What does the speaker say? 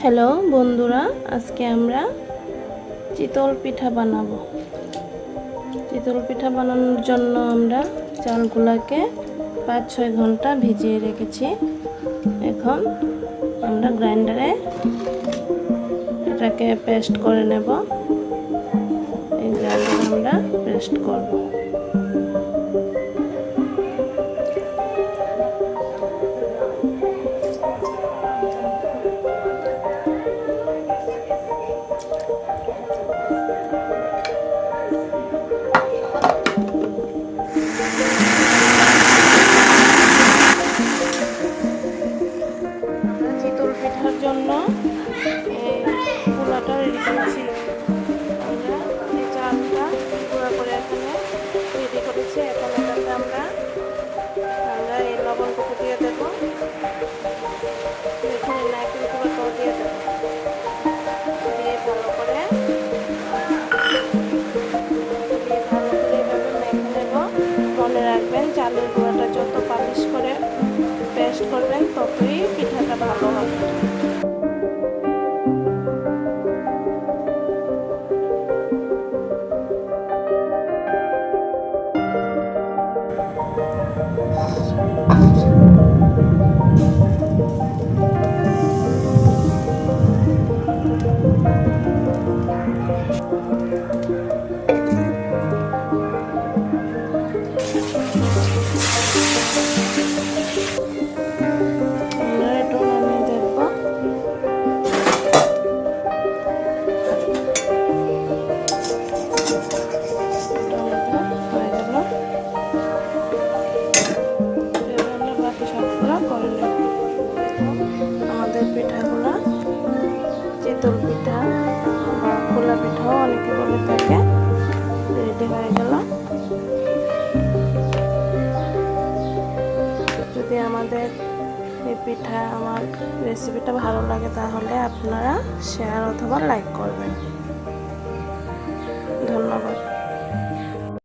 Hello বন্ধুরা, আজকে আমরা চিতল পিঠা বানাবো। চিতল পিঠা বানানোর জন্য আমরা চালগুলোকে 5-6 ঘন্টা ভিজিয়ে রেখেছি। এখন আমরা গ্রাইন্ডারে এটাকে পেস্ট করে নেব। এই গ্রাইন্ডারে আমরা পেস্ট করব। চিতল পিঠার জন্য গুঁড়াটা রেডি করেছি। আমরা এই চালটা গুঁড়া করে এখানে রেডি করেছি। এখন এটাতে আমরা এই লবণটুকু দিয়ে দেবো। এখানে নারকেল কুড়াটাও দিয়ে দেবো। দিয়ে ভালো করে এভাবে মেখে নেব। মনে রাখবেন, চালের গুঁড়াটা যত পালিশ করে পেস্ট করবেন ততই পিঠাটা ভালো হবে। আমাদের পিঠাগুলো চিতল পিঠা বা খোলা পিঠাও অনেকে বলে থাকে রেডি হয়ে গেল। যদি আমাদের এই পিঠা আমার রেসিপিটা ভালো লাগে তাহলে আপনারা শেয়ার অথবা লাইক করবেন। ধন্যবাদ।